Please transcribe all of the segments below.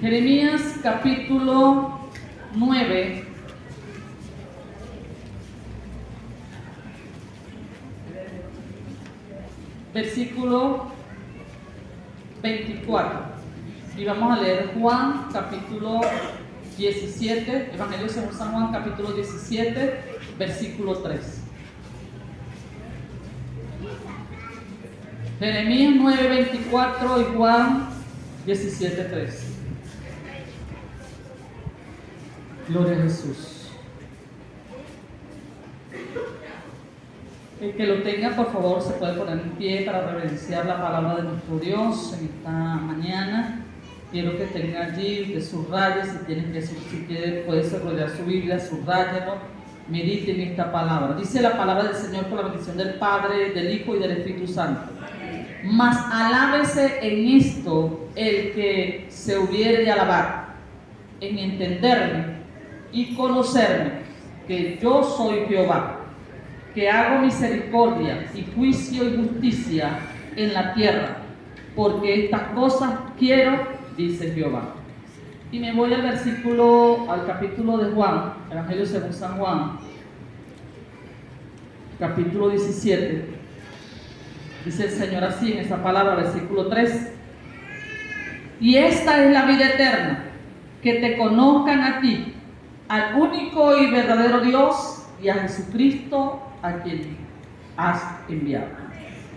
Jeremías capítulo 9, versículo 24. Y vamos a leer Juan capítulo 17, Evangelio según San Juan capítulo 17, versículo 3. Jeremías 9, 24 y Juan 17, 3. Gloria a Jesús. El que lo tenga, por favor, se puede poner en pie para reverenciar la palabra de nuestro Dios en esta mañana. Quiero que tenga allí, que subraye, si quiere, puede desarrollar su Biblia, subráyelo, medite en esta palabra. Dice la palabra del Señor por la bendición del Padre, del Hijo y del Espíritu Santo. Mas alábese en esto el que se hubiere de alabar, en entenderme y conocerme, que yo soy Jehová, que hago misericordia y juicio y justicia en la tierra, porque estas cosas quiero, dice Jehová. Y me voy al capítulo de Juan, Evangelio según San Juan, capítulo 17. Dice el Señor así en esa palabra, versículo 3. Y esta es la vida eterna, que te conozcan a ti, al único y verdadero Dios, y a Jesucristo, a quien has enviado.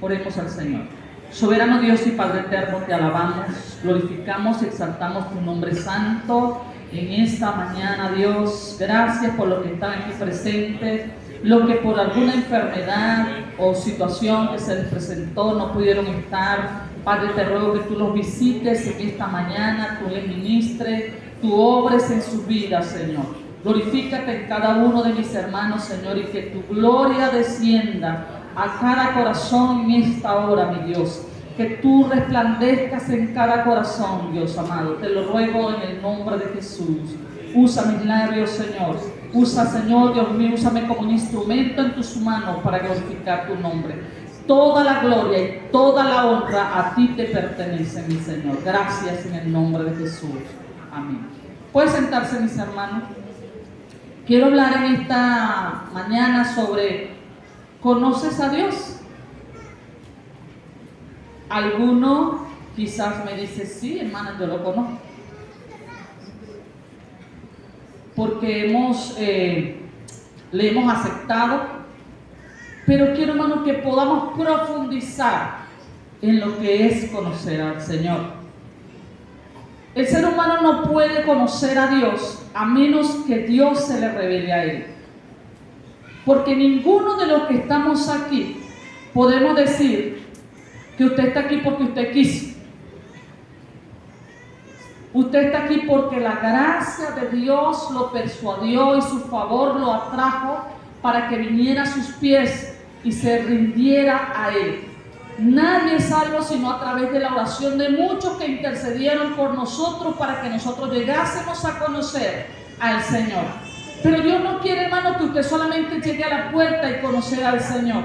Oremos al Señor. Soberano Dios y Padre eterno, te alabamos, glorificamos, exaltamos tu nombre santo en esta mañana, Dios. Gracias por los que están aquí presentes, los que por alguna enfermedad o situación que se les presentó no pudieron estar. Padre, te ruego que tú los visites en esta mañana, tú les ministres, tú obres en sus vidas, Señor. Glorifícate en cada uno de mis hermanos, Señor, y que tu gloria descienda a cada corazón en esta hora, mi Dios. Que tú resplandezcas en cada corazón, Dios amado. Te lo ruego en el nombre de Jesús. Usa mis labios, Señor. Usa, Señor, Dios mío, úsame como un instrumento en tus manos para glorificar tu nombre. Toda la gloria y toda la honra a ti te pertenece, mi Señor. Gracias en el nombre de Jesús. Amén. ¿Pueden sentarse, mis hermanos? Quiero hablar en esta mañana sobre ¿conoces a Dios? Alguno quizás me dice, sí, hermana, yo lo conozco. Porque le hemos aceptado, pero quiero, hermano, que podamos profundizar en lo que es conocer al Señor. El ser humano no puede conocer a Dios a menos que Dios se le revele a él. Porque ninguno de los que estamos aquí podemos decir que usted está aquí porque usted quiso. Usted está aquí porque la gracia de Dios lo persuadió y su favor lo atrajo para que viniera a sus pies y se rindiera a Él. Nadie es salvo sino a través de la oración de muchos que intercedieron por nosotros para que nosotros llegásemos a conocer al Señor. Pero Dios no quiere, hermano, que usted solamente llegue a la puerta y conocer al Señor.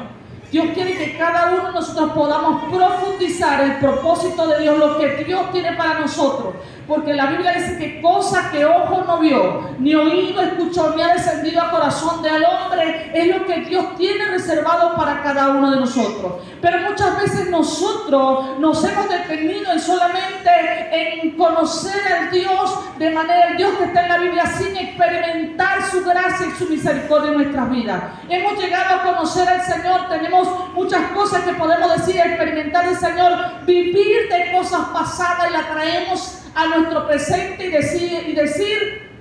Dios quiere que cada uno de nosotros podamos profundizar el propósito de Dios, lo que Dios tiene para nosotros. Porque la Biblia dice que cosa que ojo no vio, ni oído escuchó, ni ha descendido a corazón del hombre, es lo que Dios tiene reservado para cada uno de nosotros. Pero muchas veces nosotros nos hemos detenido en solamente en conocer al Dios de manera, el Dios que está en la Biblia, sin experimentar su gracia y su misericordia en nuestras vidas. Hemos llegado a conocer al Señor, tenemos muchas cosas que podemos decir, experimentar el Señor, vivir de cosas pasadas y la traemos a nuestro presente y decir,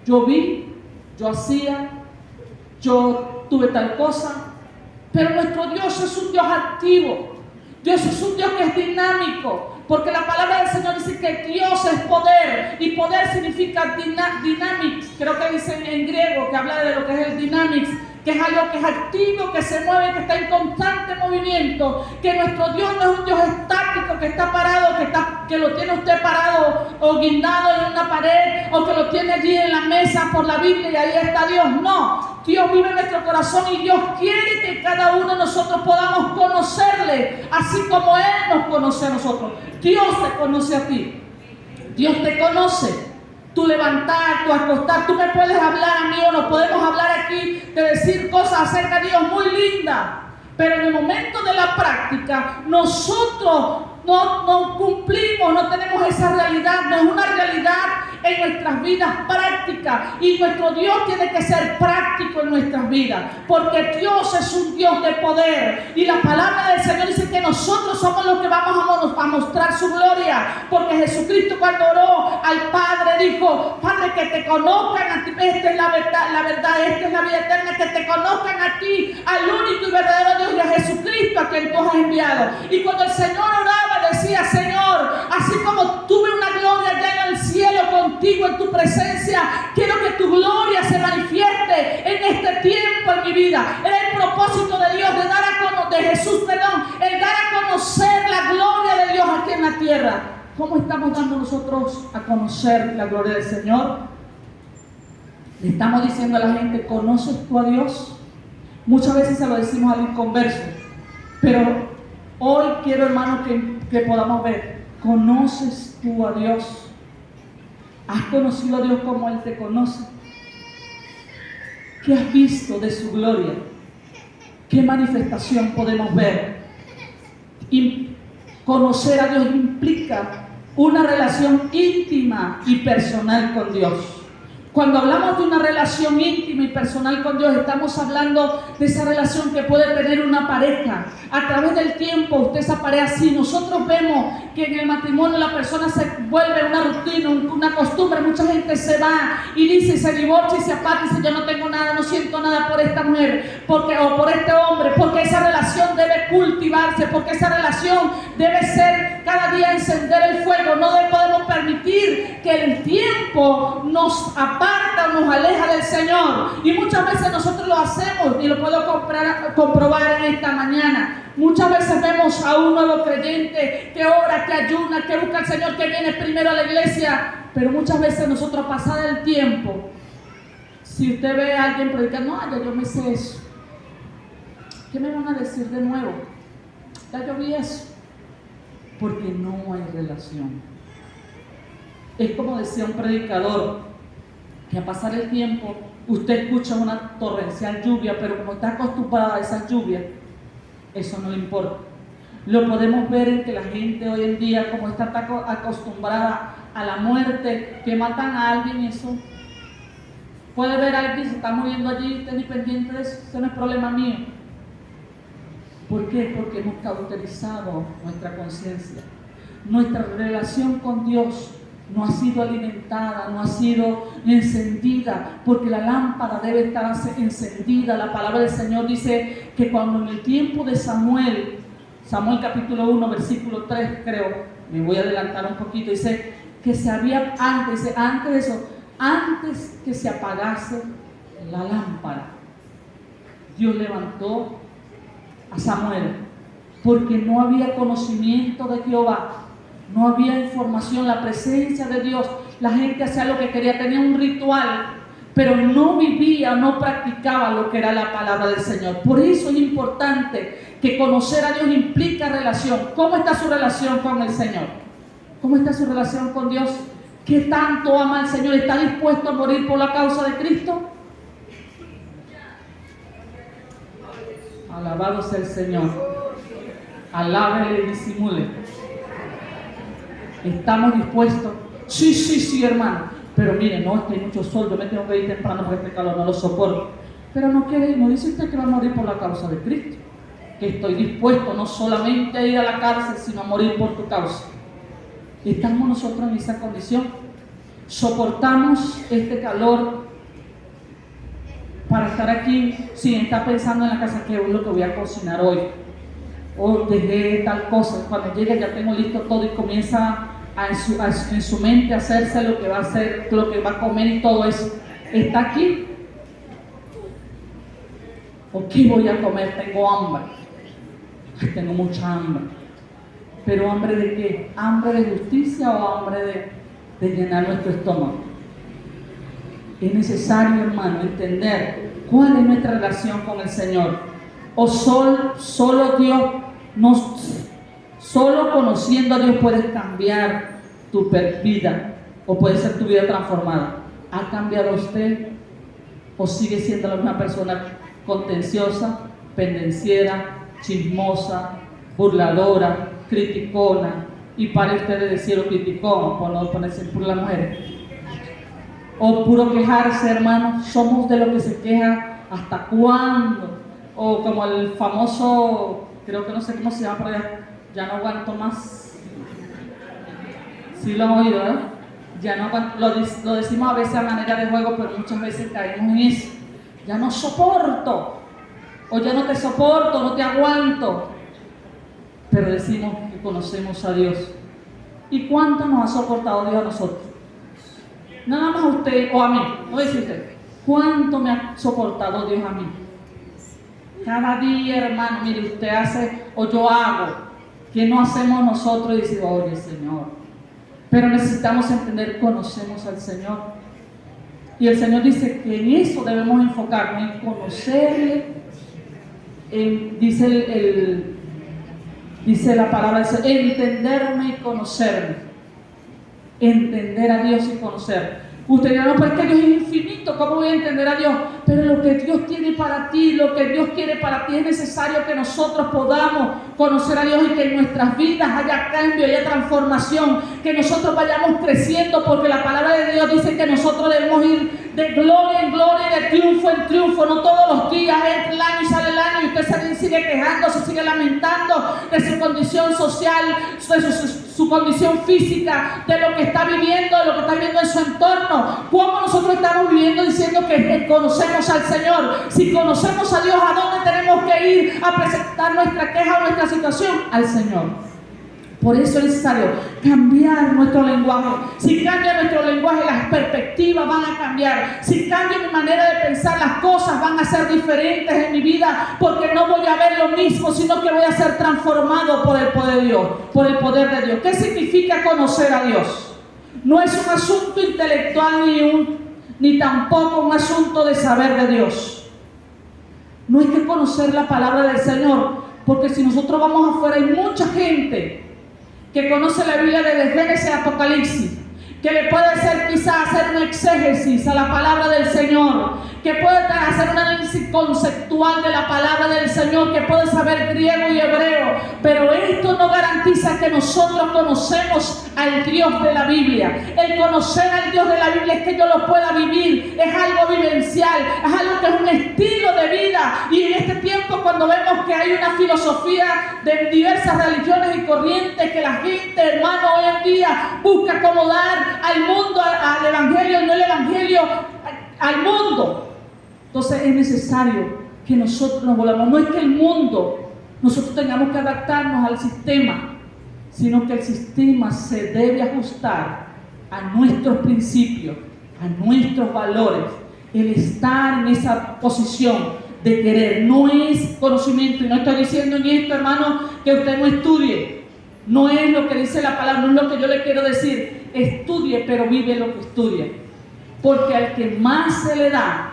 yo vi, yo hacía, yo tuve tal cosa. Pero nuestro Dios es un Dios activo. Dios es un Dios que es dinámico. Porque la palabra del Señor dice que Dios es poder. Y poder significa dynamics. Creo que dice en griego, que habla de lo que es el dynamics, que es algo que es activo, que se mueve, que está en constante movimiento, que nuestro Dios no es un Dios estático, que está parado, que lo tiene usted parado o guindado en una pared, o que lo tiene allí en la mesa por la Biblia y ahí está Dios. No, Dios vive en nuestro corazón y Dios quiere que cada uno de nosotros podamos conocerle, así como Él nos conoce a nosotros. Dios te conoce a ti. Dios te conoce. Tu levantar, tu acostar, tú me puedes hablar a mí o nos podemos hablar aquí de decir cosas acerca de Dios muy lindas. Pero en el momento de la práctica, nosotros no cumplimos, no tenemos esa realidad, no es una realidad en nuestras vidas prácticas. Y nuestro Dios tiene que ser práctico en nuestras vidas, porque Dios es un Dios de poder. Y la palabra del Señor dice que nosotros somos los que vamos a mostrar su gloria, porque Jesucristo cuando oró al Padre dijo: Padre, que te conozcan a ti, esta es la verdad, esta es la vida eterna, que te conozcan a ti, al único y verdadero Dios, y a Jesucristo a quien tú has enviado. Y cuando el Señor oraba decía: Señor, así como tuve una gloria allá en el cielo contigo en tu presencia, quiero que tu gloria se manifieste en este tiempo en mi vida. Era el propósito de Dios, de Jesús, el dar a conocer la gloria de Dios aquí en la tierra. ¿Cómo estamos dando nosotros a conocer la gloria del Señor? Le estamos diciendo a la gente: ¿conoces tú a Dios? Muchas veces se lo decimos al inconverso, pero hoy quiero, hermano, que podamos ver: ¿conoces tú a Dios? ¿Has conocido a Dios como Él te conoce? ¿Qué has visto de su gloria? ¿Qué manifestación podemos ver? Y conocer a Dios implica una relación íntima y personal con Dios. Cuando hablamos de una relación íntima y personal con Dios, estamos hablando de esa relación que puede tener una pareja. A través del tiempo, usted esa pareja, si nosotros vemos que en el matrimonio la persona se vuelve una rutina, una costumbre, mucha gente se va y dice, se divorcia y se aparta y dice: yo no tengo nada, no siento nada por esta mujer o por este hombre, porque esa relación debe cultivarse, porque esa relación debe ser cada día encender el fuego. No podemos permitir que el tiempo nos aparta o nos aleja del Señor. Y muchas veces nosotros lo hacemos, y lo puedo comprobar en esta mañana. Muchas veces vemos a un nuevo creyente que ora, que ayuna, que busca al Señor, que viene primero a la iglesia, pero muchas veces nosotros, pasado el tiempo, si usted ve a alguien predicando: no, ya yo me sé eso, ¿qué me van a decir de nuevo? Ya yo vi eso. Porque no hay relación. Es como decía un predicador, que a pasar el tiempo usted escucha una torrencial lluvia, pero como está acostumbrada a esa lluvia, eso no le importa. Lo podemos ver en que la gente hoy en día, como está acostumbrada a la muerte, que matan a alguien, eso puede ver a alguien se está muriendo allí, usted ni pendiente de eso, no es problema mío. ¿Por qué? Porque hemos cauterizado nuestra conciencia. Nuestra relación con Dios no ha sido alimentada, no ha sido encendida, porque la lámpara debe estar encendida. La palabra del Señor dice que cuando en el tiempo de Samuel capítulo 1, versículo 3, creo, me voy a adelantar un poquito, dice que antes que se apagase la lámpara, Dios levantó a Samuel, porque no había conocimiento de Jehová, no había información, la presencia de Dios. La gente hacía lo que quería, tenía un ritual, pero no vivía, no practicaba lo que era la palabra del Señor. Por eso es importante que conocer a Dios implica relación. ¿Cómo está su relación con el Señor? ¿Cómo está su relación con Dios? ¿Qué tanto ama al Señor? ¿Está dispuesto a morir por la causa de Cristo? Alabado sea el Señor. Alábele y disimule. ¿Estamos dispuestos? Sí, hermano. Pero mire, no, es que hay mucho sol, yo me tengo que ir temprano porque este calor no lo soporto. Pero no quiere ir, no dice usted que va a morir por la causa de Cristo. Que estoy dispuesto no solamente a ir a la cárcel, sino a morir por tu causa. ¿Estamos nosotros en esa condición? ¿Soportamos este calor para estar aquí? Si está pensando en la casa, ¿qué es lo que voy a cocinar hoy? O dejé tal cosa, cuando llegue ya tengo listo todo y comienza en su mente a hacerse lo que va a hacer, lo que va a comer y todo eso. ¿Está aquí? ¿O qué voy a comer? Tengo hambre. Tengo mucha hambre. ¿Pero hambre de qué? ¿Hambre de justicia o hambre de llenar nuestro estómago? Es necesario, hermano, entender cuál es nuestra relación con el Señor. O solo Dios, solo conociendo a Dios puedes cambiar tu vida, o puede ser tu vida transformada. ¿Ha cambiado usted o sigue siendo la misma persona contenciosa, pendenciera, chismosa, burladora, criticona? Y para usted de decirlo criticón, por no ponerse por las mujeres. O puro quejarse, hermano. Somos de los que se quejan hasta cuándo. O como el famoso, creo que no sé cómo se llama, pero ya no aguanto más. Sí lo han oído, ¿verdad? Ya no aguanto. Lo decimos a veces a manera de juego, pero muchas veces caemos en eso. Ya no soporto. O ya no te soporto, no te aguanto. Pero decimos que conocemos a Dios. ¿Y cuánto nos ha soportado Dios a nosotros? Nada más a usted o a mí, no dice usted. ¿Cuánto me ha soportado Dios a mí? Cada día, hermano, mire, usted hace o yo hago, que no hacemos nosotros y decimos, oye, Señor. Pero necesitamos entender, conocemos al Señor. Y el Señor dice que en eso debemos enfocarnos, en conocerle. Dice la palabra, entenderme y conocerme. Entender a Dios y conocer. Usted dirá, no, pero es que Dios es infinito, ¿cómo voy a entender a Dios? Pero lo que Dios tiene para ti, lo que Dios quiere para ti, es necesario que nosotros podamos conocer a Dios y que en nuestras vidas haya cambio, haya transformación, que nosotros vayamos creciendo, porque la palabra de Dios dice que nosotros debemos ir de gloria en gloria, de triunfo en triunfo, no todos los días, entra el año y sale el año y usted sigue quejando, se sigue lamentando de su condición social, de su condición física, de lo que está viviendo, de lo que está viviendo en su entorno. ¿Cómo nosotros estamos viviendo diciendo que conocemos al Señor? Si conocemos a Dios, ¿a dónde tenemos que ir a presentar nuestra queja o nuestra situación? Al Señor. Por eso es necesario cambiar nuestro lenguaje. Si cambia nuestro lenguaje, las perspectivas van a cambiar. Si cambia mi manera de pensar, las cosas van a ser diferentes en mi vida, porque no voy a ver lo mismo, sino que voy a ser transformado por el poder de Dios, por el poder de Dios. ¿Qué significa conocer a Dios? No es un asunto intelectual ni tampoco un asunto de saber de Dios. No hay que conocer la palabra del Señor, porque si nosotros vamos afuera hay mucha gente que conoce la Biblia desde Génesis a Apocalipsis, que le puede hacer quizás hacer un exégesis a la palabra del Señor, que puede hacer un análisis conceptual de la palabra del Señor, que puede saber griego y hebreo, pero esto no garantiza que nosotros conocemos al Dios de la Biblia. El conocer al Dios de la Biblia es que yo lo pueda vivir, es algo vivencial, es algo que es un estilo de vida. Y en este tiempo, cuando vemos que hay una filosofía de diversas religiones y corrientes, que la gente, hermano, hoy en día busca acomodar al mundo, al evangelio, no el evangelio, al mundo. Entonces es necesario que nosotros nos volvamos. No es que el mundo, nosotros tengamos que adaptarnos al sistema, sino que el sistema se debe ajustar a nuestros principios, a nuestros valores. El estar en esa posición de querer no es conocimiento. Y no estoy diciendo ni esto, hermano, que usted no estudie. No es lo que dice la palabra, no es lo que yo le quiero decir. Estudie, pero vive lo que estudia. Porque al que más se le da,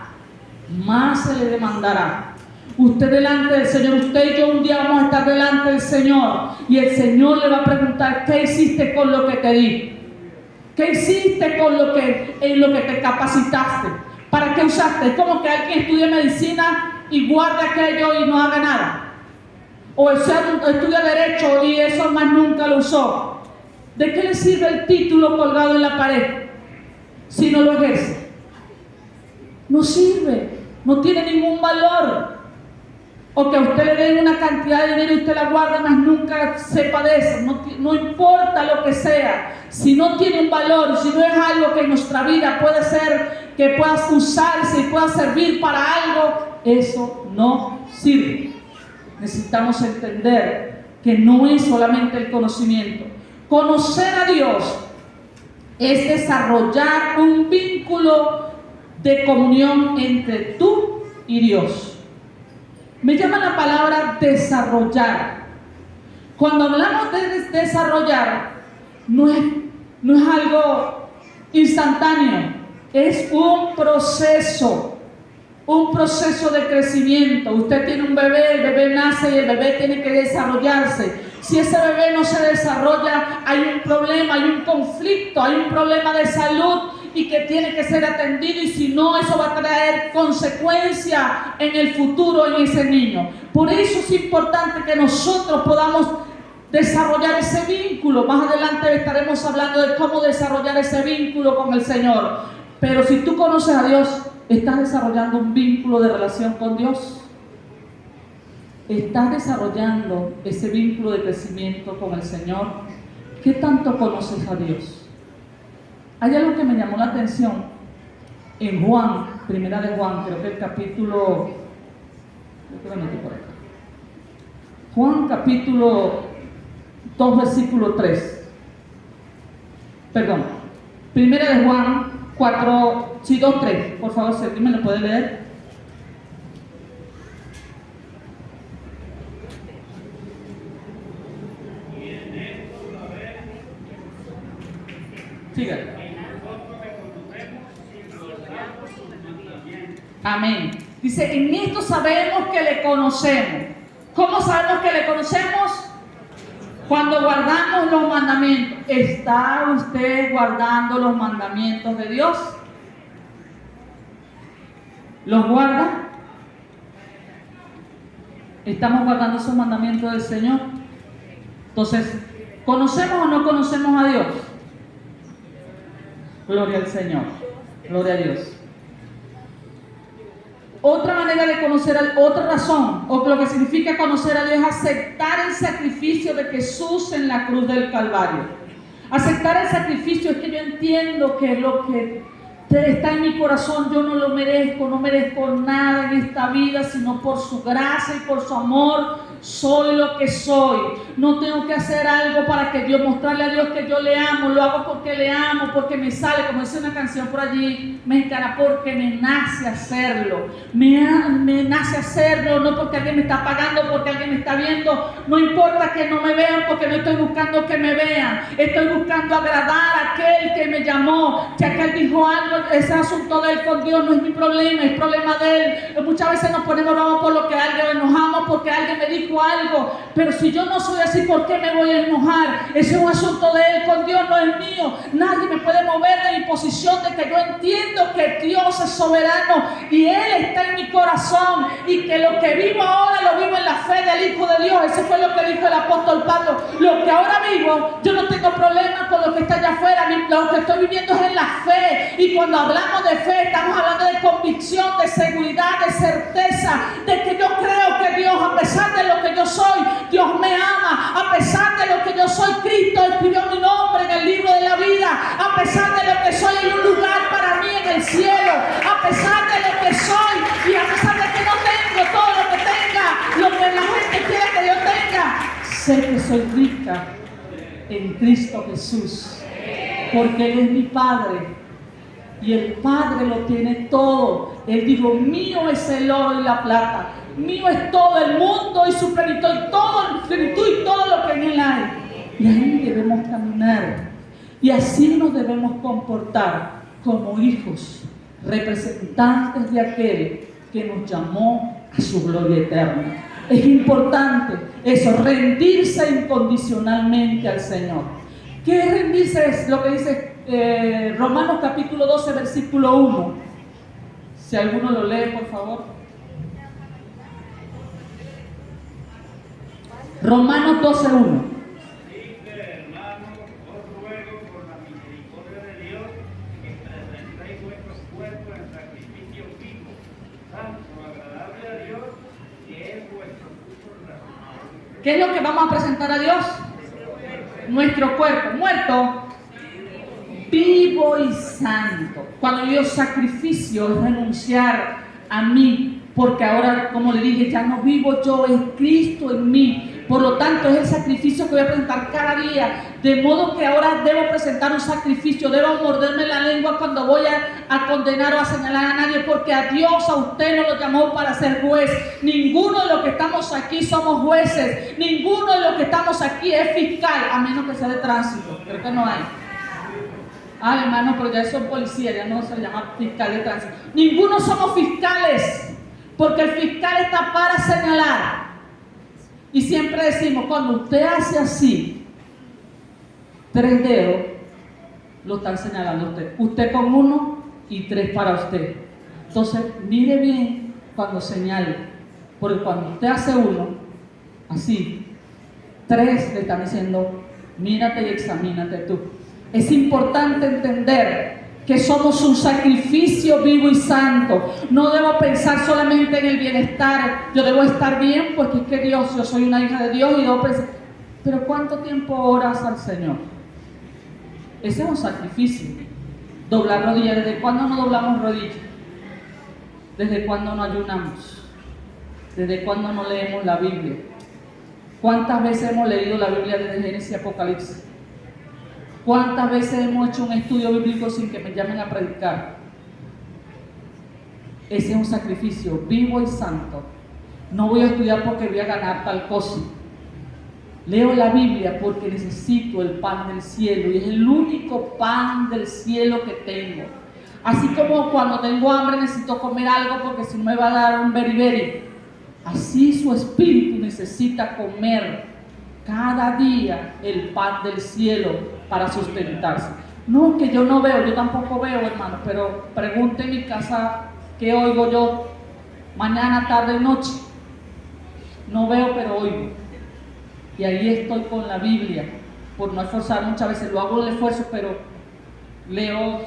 más se le demandará. Usted delante del Señor, usted y yo un día vamos a estar delante del Señor, y el Señor le va a preguntar: ¿qué hiciste con lo que te di? ¿Qué hiciste con en lo que te capacitaste? ¿Para qué usaste? Es como que alguien estudie medicina y guarde aquello y no haga nada. O estudia derecho y eso más nunca lo usó. ¿De qué le sirve el título colgado en la pared si no lo ejerce? No sirve, no tiene ningún valor. O que a usted le den una cantidad de dinero y usted la guarde, más nunca sepa de eso. No importa lo que sea, si no tiene un valor, si no es algo que en nuestra vida puede ser, que pueda usarse y pueda servir para algo, eso no sirve. Necesitamos entender que no es solamente el conocimiento. Conocer a Dios es desarrollar un vínculo de comunión entre tú y Dios. Me llama la palabra desarrollar. Cuando hablamos de desarrollar, no es algo instantáneo, es un proceso de crecimiento. Usted tiene un bebé, el bebé nace y el bebé tiene que desarrollarse. Si ese bebé no se desarrolla, hay un problema, hay un conflicto, hay un problema de salud y que tiene que ser atendido, y si no, eso va a traer consecuencias en el futuro en ese niño. Por eso es importante que nosotros podamos desarrollar ese vínculo. Más adelante estaremos hablando de cómo desarrollar ese vínculo con el Señor. Pero si tú conoces a Dios, ¿estás desarrollando un vínculo de relación con Dios? ¿Estás desarrollando ese vínculo de crecimiento con el Señor? ¿Qué tanto conoces a Dios? Hay algo que me llamó la atención en Juan, primera de Juan, creo que el capítulo, Juan capítulo 2, versículo 3. Perdón, primera de Juan 4, sí, 2, 3. Por favor, si alguien me lo puede leer. Sígale. Amén. Dice, en esto sabemos que le conocemos. ¿Cómo sabemos que le conocemos? Cuando guardamos los mandamientos. ¿Está usted guardando los mandamientos de Dios? ¿Los guarda? ¿Estamos guardando esos mandamientos del Señor? Entonces, ¿conocemos o no conocemos a Dios? Gloria al Señor. Gloria a Dios. Otra manera de conocer, otra razón, o lo que significa conocer a Dios, es aceptar el sacrificio de Jesús en la cruz del Calvario. Aceptar el sacrificio es que yo entiendo que lo que está en mi corazón yo no lo merezco, no merezco nada en esta vida, sino por su gracia y por su amor soy lo que soy. No tengo que hacer algo para que Dios, mostrarle a Dios que yo le amo, lo hago porque le amo, porque me sale, como dice una canción por allí mexicana, porque me nace hacerlo. Me nace hacerlo, no porque alguien me está pagando, porque alguien me está viendo. No importa que no me vean, porque no estoy buscando que me vean. Estoy buscando agradar a aquel que me llamó. Ya que él dijo algo, ese asunto de él con Dios no es mi problema, es problema de él. Muchas veces nos ponemos bravos por lo que alguien, enojamos porque alguien me dijo algo, pero si yo no soy así, ¿por qué me voy a enojar? Ese es un asunto de él con Dios, no es mío. Nadie me puede mover de mi posición, de que yo entiendo que Dios es soberano y Él está en mi corazón, y que lo que vivo ahora lo vivo en la fe del Hijo de Dios. Eso fue lo que dijo el apóstol Pablo. Lo que ahora vivo, yo no tengo problema con lo que está allá afuera. Lo que estoy viviendo es en la fe, y cuando hablamos de fe estamos hablando de convicción, de seguridad, de certeza, de que yo creo que Dios, a pesar de lo que yo soy, Dios me ama. A pesar de lo que yo soy, Cristo escribió mi nombre en el libro de la vida. A pesar de lo que soy, hay un lugar para mí en el cielo. A pesar de lo que soy, y a pesar de que no tengo todo lo que tenga, lo que la gente quiere que yo tenga, sé que soy rica en Cristo Jesús, porque Él es mi Padre. Y el Padre lo tiene todo. Él dijo, mío es el oro y la plata. Mío es todo el mundo y su plenitud y todo lo que en él hay. Y ahí debemos caminar. Y así nos debemos comportar como hijos, representantes de aquel que nos llamó a su gloria eterna. Es importante eso, rendirse incondicionalmente al Señor. ¿Qué es rendirse? Es lo que dice Romanos capítulo 12, versículo 1. Si alguno lo lee, por favor. Romanos 12, 1. Dice, hermano, os ruego por la misericordia de Dios que presentéis vuestros cuerpos en sacrificio vivo, santo, agradable a Dios, que es vuestro culto racional. ¿Qué es lo que vamos a presentar a Dios? Nuestro cuerpo, muerto, vivo y santo. Cuando yo sacrificio es renunciar a mí, porque ahora, como le dije, ya no vivo yo, es Cristo en mí. Por lo tanto, es el sacrificio que voy a presentar cada día. De modo que ahora debo presentar un sacrificio, debo morderme la lengua cuando voy a condenar o a señalar a nadie, porque a Dios, a usted no lo llamó para ser juez. Ninguno de los que estamos aquí somos jueces. Ninguno de los que estamos aquí es fiscal, a menos que sea de tránsito. Creo que no hay. Ah, hermano, pero ya son policías, ya no se llama fiscal de tránsito. Ninguno somos fiscales, porque el fiscal está para señalar. Y siempre decimos, cuando usted hace así, 3 dedos, lo están señalando a usted. Usted con 1 y 3 para usted. Entonces, mire bien cuando señale, porque cuando usted hace 1, así, 3 le están diciendo, mírate y examínate tú. Es importante entender que somos un sacrificio vivo y santo. No debo pensar solamente en el bienestar. Yo debo estar bien porque es que Dios, yo soy una hija de Dios y debo pensar, pero ¿cuánto tiempo oras al Señor? Ese es un sacrificio. Doblar rodillas. ¿Desde cuándo no doblamos rodillas? ¿Desde cuándo no ayunamos? ¿Desde cuándo no leemos la Biblia? ¿Cuántas veces hemos leído la Biblia desde Génesis y Apocalipsis? ¿Cuántas veces hemos hecho un estudio bíblico sin que me llamen a predicar? Ese es un sacrificio vivo y santo. No voy a estudiar porque voy a ganar tal cosa. Leo la Biblia porque necesito el pan del cielo y es el único pan del cielo que tengo. Así como cuando tengo hambre necesito comer algo porque si no me va a dar un beriberi. Así su espíritu necesita comer cada día el pan del cielo para sustentarse. No, que yo no veo, yo tampoco veo, hermano, pero pregunte en mi casa qué oigo yo mañana, tarde y noche. No veo, pero oigo. Y ahí estoy con la Biblia, por no esforzar, muchas veces lo hago el esfuerzo, pero leo,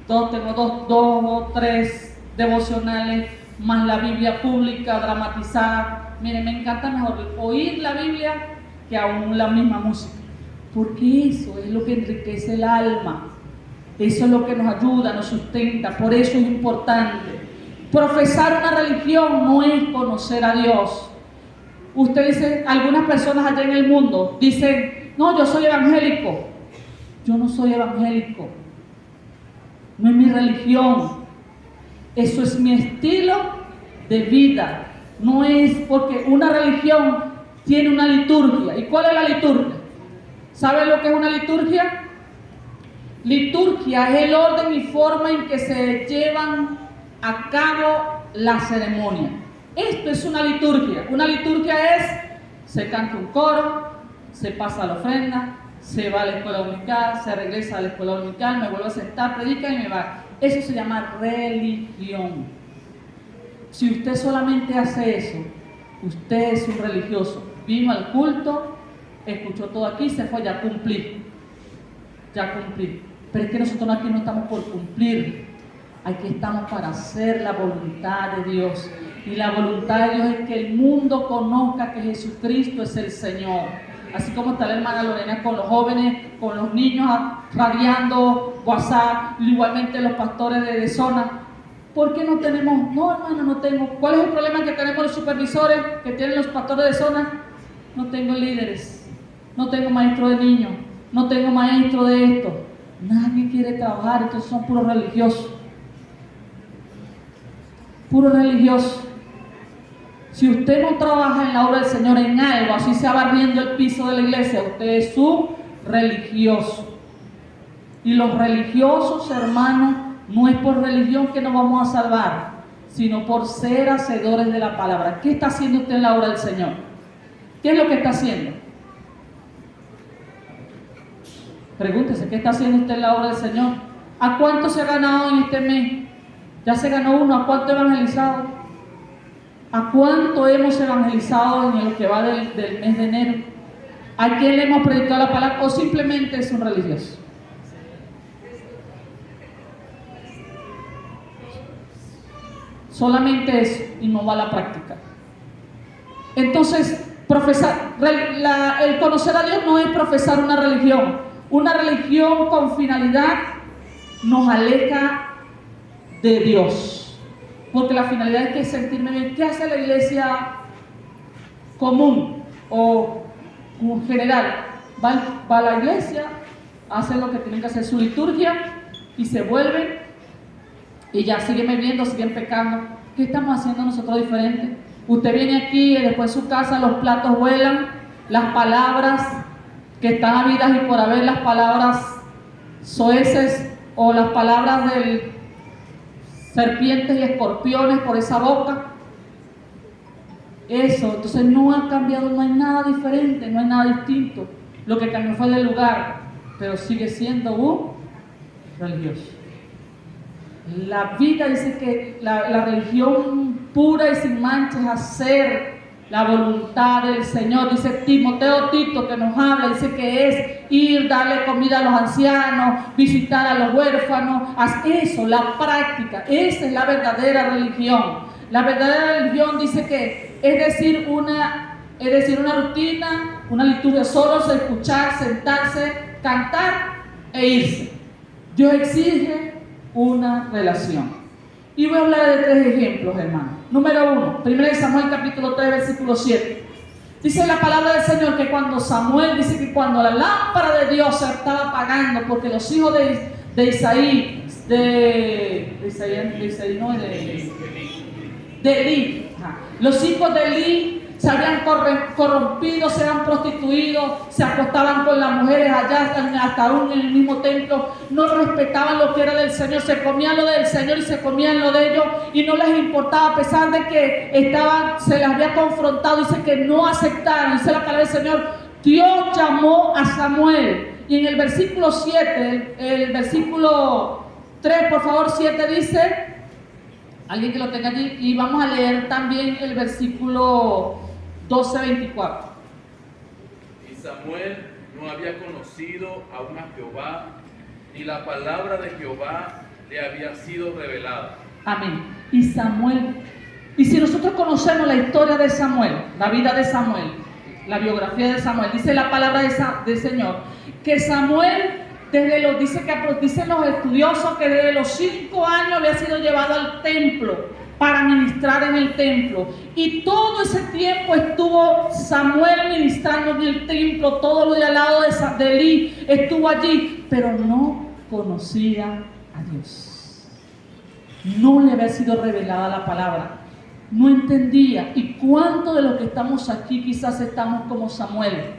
tengo dos o tres devocionales, más la Biblia pública, dramatizada. Miren, me encanta mejor oír la Biblia que aún la misma música, porque eso es lo que enriquece el alma, eso es lo que nos ayuda, nos sustenta. Por eso es importante. Profesar una religión no es conocer a Dios. Usted dice, algunas personas allá en el mundo dicen, no, yo soy evangélico. Yo no soy evangélico. No es mi religión. Eso es mi estilo de vida. No es porque una religión tiene una liturgia. ¿Y cuál es la liturgia? ¿Sabe lo que es una liturgia? Liturgia es el orden y forma en que se llevan a cabo las ceremonias. Esto es una liturgia. Una liturgia es, se canta un coro, se pasa la ofrenda, se va a la escuela dominical, se regresa a la escuela dominical, me vuelvo a sentar, predica y me va. Eso se llama religión. Si usted solamente hace eso, usted es un religioso. Vino al culto, escuchó todo aquí, se fue, ya cumplí. Ya cumplí. Pero es que nosotros aquí no estamos por cumplir. Aquí estamos para hacer la voluntad de Dios. Y la voluntad de Dios es que el mundo conozca que Jesucristo es el Señor. Así como está la hermana Lorena con los jóvenes, con los niños radiando WhatsApp, igualmente los pastores de zona. ¿Por qué no tenemos? No, hermano, no tengo. ¿Cuál es el problema que tenemos los supervisores que tienen los pastores de zona? No tengo líderes, no tengo maestro de niños, no tengo maestro de esto. Nadie quiere trabajar, entonces son puros religiosos. Puros religiosos. Si usted no trabaja en la obra del Señor en algo, así sea barriendo el piso de la iglesia, usted es un religioso. Y los religiosos, hermanos, no es por religión que nos vamos a salvar, sino por ser hacedores de la palabra. ¿Qué está haciendo usted en la obra del Señor? ¿Qué es lo que está haciendo? Pregúntese, ¿qué está haciendo usted en la obra del Señor? ¿A cuánto se ha ganado en este mes? Ya se ganó uno. ¿A cuánto evangelizado? ¿A cuánto hemos evangelizado en lo que va del mes de enero? ¿A quién le hemos predicado la palabra? ¿O simplemente es un religioso? Solamente eso y no va a la práctica. Entonces, el conocer a Dios no es profesar una religión. Una religión con finalidad nos aleja de Dios. Porque la finalidad es que sentirme bien. ¿Qué hace la iglesia común o general? Va a la iglesia, hace lo que tienen que hacer, su liturgia, y se vuelven y ya siguen bebiendo, siguen pecando. ¿Qué estamos haciendo nosotros diferente? Usted viene aquí y después en su casa los platos vuelan, las palabras que están habidas y por haber, las palabras soeces o las palabras del serpientes y escorpiones por esa boca. Eso, entonces no ha cambiado, no hay nada diferente, no hay nada distinto. Lo que cambió fue el lugar, pero sigue siendo un religioso. La vida dice que la religión pura y sin mancha es hacer la voluntad del Señor. Dice Timoteo Tito, que nos habla, dice que es ir, darle comida a los ancianos, visitar a los huérfanos. Haz eso, la práctica. Esa es la verdadera religión. La verdadera religión dice que es decir una rutina, una liturgia, solo escuchar, sentarse, cantar e irse. Dios exige una relación. Y voy a hablar de 3 ejemplos, hermano. Número 1, 1 Samuel capítulo 3, versículo 7. Dice la palabra del Señor que cuando Samuel, dice que cuando la lámpara de Dios se estaba apagando, porque los hijos de Isaí, los hijos de Elí se habían corrompido, se habían prostituido, se acostaban con las mujeres allá, hasta aún en el mismo templo, no respetaban lo que era del Señor, se comían lo del Señor y se comían lo de ellos y no les importaba, a pesar de que se les había confrontado, dice que no aceptaron. Dice la palabra del Señor, Dios llamó a Samuel, y en el versículo 7, el versículo 3, por favor, 7 dice, alguien que lo tenga allí, y vamos a leer también el versículo 12-24. Y Samuel no había conocido aún a Jehová, ni la palabra de Jehová le había sido revelada. Amén. Y Samuel, y si nosotros conocemos la historia de Samuel, la vida de Samuel, la biografía de Samuel, dice la palabra del Señor, que Samuel, dicen los estudiosos que desde los 5 años había sido llevado al templo para ministrar en el templo, y todo ese tiempo estuvo Samuel ministrando en el templo, todo lo de al lado de Elí estuvo allí, pero no conocía a Dios, no le había sido revelada la palabra, no entendía. ¿Y cuántos de los que estamos aquí quizás estamos como Samuel?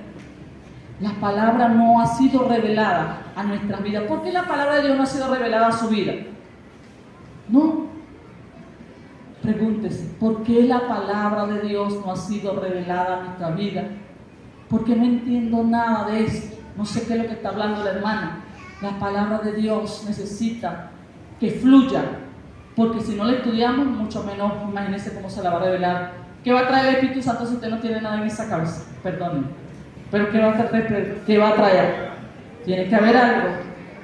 La palabra no ha sido revelada a nuestras vidas. ¿Por qué la palabra de Dios no ha sido revelada a su vida? No. Pregúntese, ¿por qué la palabra de Dios no ha sido revelada a nuestra vida? Porque no entiendo nada de esto. No sé qué es lo que está hablando la hermana. La palabra de Dios necesita que fluya, porque si no la estudiamos, mucho menos, imagínense cómo se la va a revelar. ¿Qué va a traer el Espíritu Santo si usted no tiene nada en esa cabeza? Perdónenme. Pero ¿qué va a traer? Tiene que haber algo.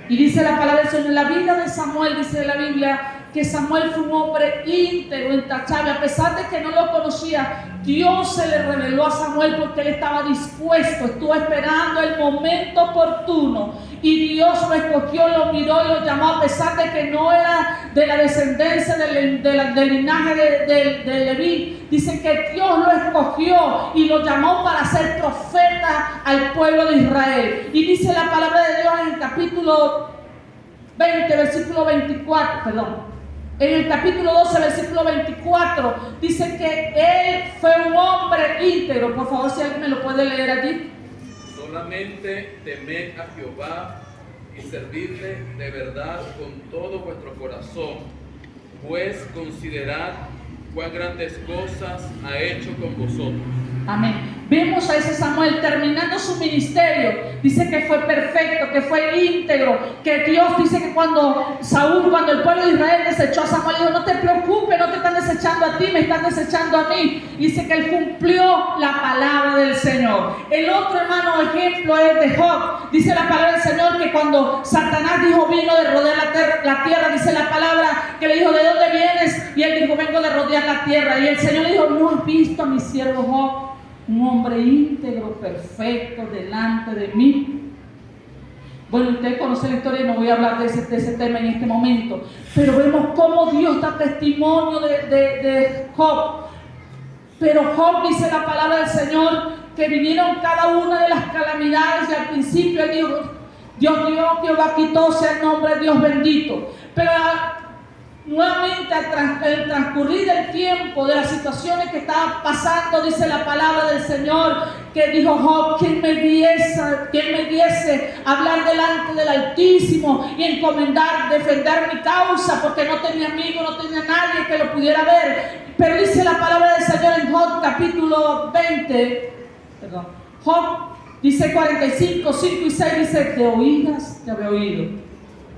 Y dice la palabra del Señor, en la vida de Samuel, dice la Biblia, que Samuel fue un hombre íntegro, intachable. A pesar de que no lo conocía, Dios se le reveló a Samuel porque él estaba dispuesto, estuvo esperando el momento oportuno. Y Dios lo escogió, lo miró y lo llamó, a pesar de que no era de la descendencia del linaje de Leví. Dicen que Dios lo escogió y lo llamó para ser profeta al pueblo de Israel. Y dice la palabra de Dios en el capítulo 20, versículo 24, perdón. En el capítulo 12, versículo 24, dice que él fue un hombre íntegro. Por favor, si alguien me lo puede leer allí. Solamente temed a Jehová y servidle de verdad con todo vuestro corazón, pues considerad cuán grandes cosas ha hecho con vosotros. Amén. Vemos a ese Samuel terminando su ministerio. Dice que fue perfecto, que fue íntegro, que Dios dice que cuando el pueblo de Israel desechó a Samuel, dijo, no te preocupes, no te están desechando a ti, me están desechando a mí. Dice que él cumplió la palabra del Señor. El otro hermano ejemplo es de Job. Dice la palabra del Señor que cuando Satanás dijo vino de rodear la tierra, dice la palabra que le dijo, ¿de dónde vienes? Y él dijo, vengo de rodear la tierra. Y el Señor le dijo, ¿no has visto a mi siervo Job? Un hombre íntegro, perfecto, delante de mí. Bueno, ustedes conocen la historia y no voy a hablar de ese tema en este momento, pero vemos cómo Dios da testimonio de Job. Pero Job, dice la palabra del Señor, que vinieron cada una de las calamidades y al principio él dijo, Dios dio, Jehová quitó, sea el nombre de Dios bendito. Pero nuevamente al transcurrir del tiempo, de las situaciones que estaban pasando, dice la palabra del Señor, que dijo Job, ¿quién me diese hablar delante del Altísimo y defender mi causa? Porque no tenía amigo, no tenía nadie que lo pudiera ver. Pero dice la palabra del Señor en Job Job capítulo 20, perdón, Job dice 45, 5 y 6, dice, de oídas te había oído,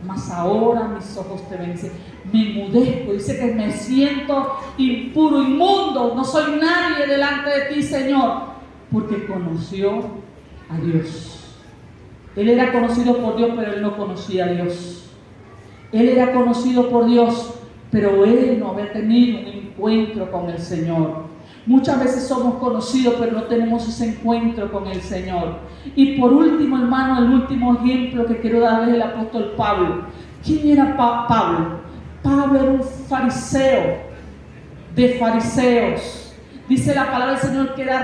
mas ahora mis ojos te ven. Dice, me enmudezco, dice que me siento impuro, inmundo, no soy nadie delante de ti, Señor, porque conoció a Dios. Él era conocido por Dios, pero él no conocía a Dios. Él era conocido por Dios, pero él no había tenido un encuentro con el Señor. Muchas veces somos conocidos, pero no tenemos ese encuentro con el Señor. Y por último, hermano, el último ejemplo que quiero darles es el apóstol Pablo. ¿Quién era Pablo? Pablo era un fariseo de fariseos. Dice la palabra del Señor que era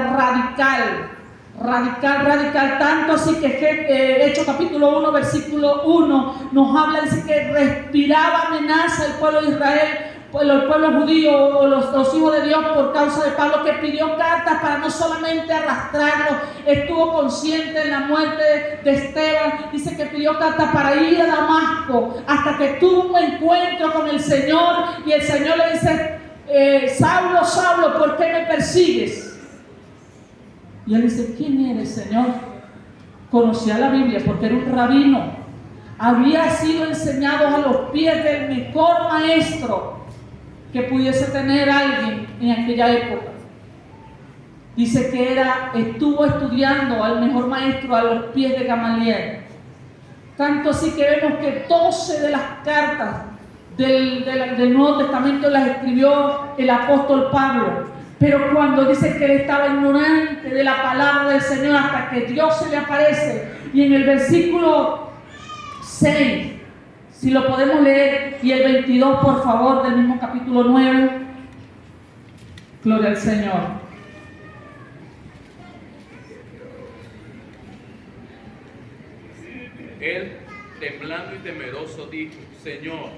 radical, tanto así que Hechos capítulo 1, versículo 1 nos habla, dice que respiraba amenaza al pueblo de Israel, el pueblo judío o los hijos de Dios por causa de Pablo, que pidió cartas para no solamente arrastrarlo, estuvo consciente de la muerte de Esteban, dice que pidió cartas para ir a Damasco, hasta que tuvo un encuentro con el Señor, y el Señor le dice, Saulo, Saulo, ¿por qué me persigues? Y él dice, ¿quién eres, Señor? Conocía la Biblia porque era un rabino, había sido enseñado a los pies del mejor maestro que pudiese tener alguien en aquella época. Dice que estuvo estudiando al mejor maestro a los pies de Gamaliel. Tanto así que vemos que 12 de las cartas del Nuevo Testamento las escribió el apóstol Pablo. Pero cuando dice que él estaba ignorante de la palabra del Señor hasta que Dios se le aparece, y en el versículo 6, si lo podemos leer, y el 22 por favor del mismo capítulo 9, gloria al Señor. Él, temblando y temeroso, dijo, Señor,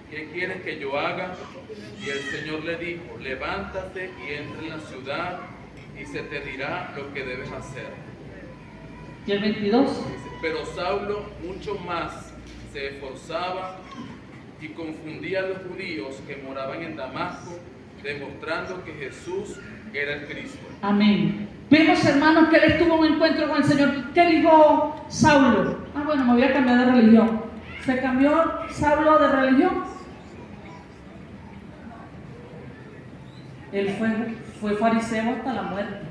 ¿qué quieres que yo haga? Y el Señor le dijo, levántate y entra en la ciudad y se te dirá lo que debes hacer. Y el 22. Pero Saulo mucho más se esforzaba y confundía a los judíos que moraban en Damasco, demostrando que Jesús era el Cristo. Amén. Vemos, hermanos, que él tuvo un encuentro con el Señor. ¿Qué dijo Saulo? Bueno, me voy a cambiar de religión. ¿Se cambió Saulo de religión? Él fue fariseo hasta la muerte.